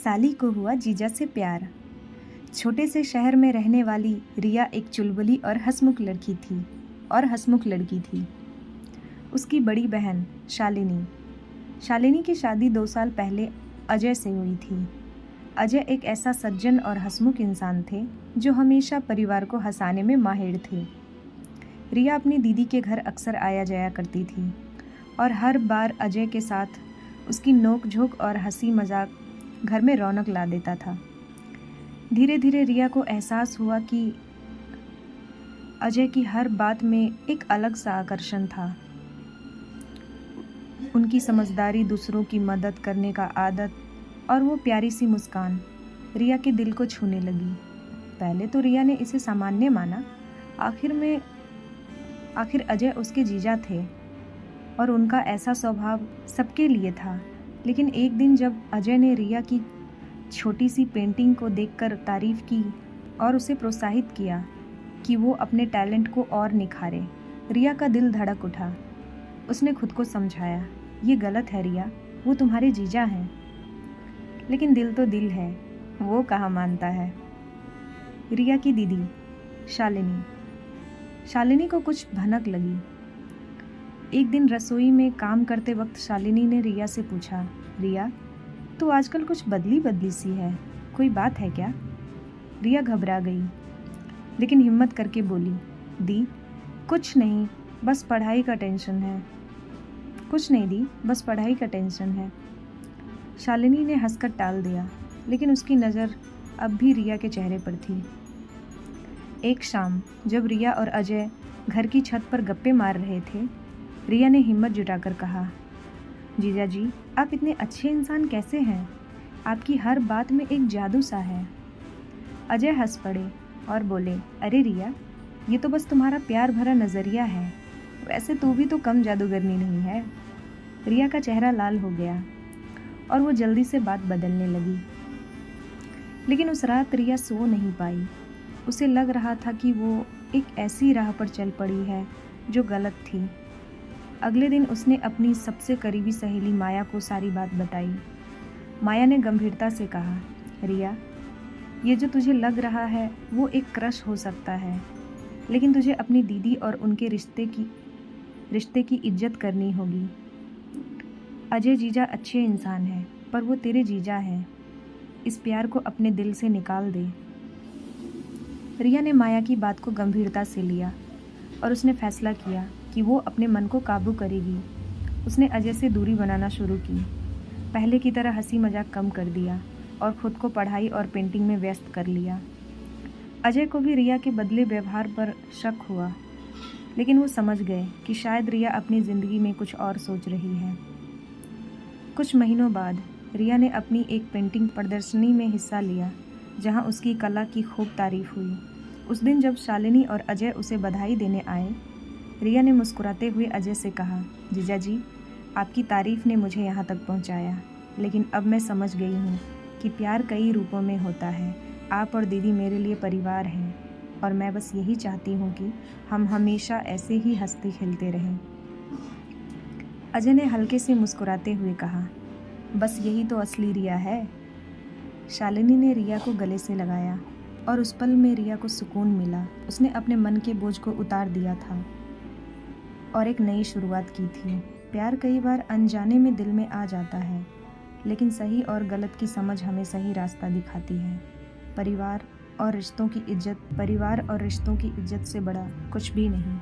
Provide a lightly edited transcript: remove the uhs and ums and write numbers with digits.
साली को हुआ जीजा से प्यार। छोटे से शहर में रहने वाली रिया एक चुलबुली और हंसमुख लड़की थी। उसकी बड़ी बहन शालिनी की शादी 2 साल पहले अजय से हुई थी। अजय एक ऐसा सज्जन और हंसमुख इंसान थे जो हमेशा परिवार को हंसाने में माहिर थे। रिया अपनी दीदी के घर अक्सर आया जाया करती थी और हर बार अजय के साथ उसकी नोक-झोंक और हंसी मजाक घर में रौनक ला देता था। धीरे धीरे रिया को एहसास हुआ कि अजय की हर बात में एक अलग सा आकर्षण था। उनकी समझदारी, दूसरों की मदद करने का आदत और वो प्यारी सी मुस्कान रिया के दिल को छूने लगी। पहले तो रिया ने इसे सामान्य माना। आखिर अजय उसके जीजा थे और उनका ऐसा स्वभाव सबके लिए था। लेकिन एक दिन जब अजय ने रिया की छोटी सी पेंटिंग को देखकर तारीफ की और उसे प्रोत्साहित किया कि वो अपने टैलेंट को और निखारे, रिया का दिल धड़क उठा। उसने खुद को समझाया, ये गलत है रिया, वो तुम्हारे जीजा हैं। लेकिन दिल तो दिल है, वो कहाँ मानता है। रिया की दीदी शालिनी को कुछ भनक लगी। एक दिन रसोई में काम करते वक्त शालिनी ने रिया से पूछा, रिया तू आजकल कुछ बदली सी है, कोई बात है क्या? रिया घबरा गई लेकिन हिम्मत करके बोली, दी कुछ नहीं, बस पढ़ाई का टेंशन है। कुछ नहीं दी, बस पढ़ाई का टेंशन है। शालिनी ने हंसकर टाल दिया लेकिन उसकी नज़र अब भी रिया के चेहरे पर थी। एक शाम जब रिया और अजय घर की छत पर गप्पे मार रहे थे, रिया ने हिम्मत जुटाकर कहा, जीजा जी आप इतने अच्छे इंसान कैसे हैं? आपकी हर बात में एक जादू सा है। अजय हंस पड़े और बोले, अरे रिया, ये तो बस तुम्हारा प्यार भरा नज़रिया है, वैसे तू भी तो कम जादूगरनी नहीं है। रिया का चेहरा लाल हो गया और वो जल्दी से बात बदलने लगी। लेकिन उस रात रिया सो नहीं पाई। उसे लग रहा था कि वो एक ऐसी राह पर चल पड़ी है जो गलत थी। अगले दिन उसने अपनी सबसे करीबी सहेली माया को सारी बात बताई। माया ने गंभीरता से कहा, रिया, ये जो तुझे लग रहा है वो एक क्रश हो सकता है, लेकिन तुझे अपनी दीदी और उनके रिश्ते की इज्जत करनी होगी। अजय जीजा अच्छे इंसान हैं, पर वो तेरे जीजा हैं। इस प्यार को अपने दिल से निकाल दे। रिया ने माया की बात को गंभीरता से लिया और उसने फैसला किया कि वो अपने मन को काबू करेगी। उसने अजय से दूरी बनाना शुरू की, पहले की तरह हंसी मजाक कम कर दिया और खुद को पढ़ाई और पेंटिंग में व्यस्त कर लिया। अजय को भी रिया के बदले व्यवहार पर शक हुआ, लेकिन वो समझ गए कि शायद रिया अपनी ज़िंदगी में कुछ और सोच रही है। कुछ महीनों बाद रिया ने अपनी एक पेंटिंग प्रदर्शनी में हिस्सा लिया, जहां उसकी कला की खूब तारीफ हुई। उस दिन जब शालिनी और अजय उसे बधाई देने आए, रिया ने मुस्कुराते हुए अजय से कहा, जीजा जी, आपकी तारीफ ने मुझे यहाँ तक पहुँचाया, लेकिन अब मैं समझ गई हूँ कि प्यार कई रूपों में होता है। आप और दीदी मेरे लिए परिवार हैं और मैं बस यही चाहती हूँ कि हम हमेशा ऐसे ही हंसते खेलते रहें। अजय ने हल्के से मुस्कुराते हुए कहा, बस यही तो असली रिया है। शालिनी ने रिया को गले से लगाया और उस पल में रिया को सुकून मिला। उसने अपने मन के बोझ को उतार दिया था और एक नई शुरुआत की थी। प्यार कई बार अनजाने में दिल में आ जाता है, लेकिन सही और गलत की समझ हमें सही रास्ता दिखाती है। परिवार और रिश्तों की इज्जत से बड़ा कुछ भी नहीं।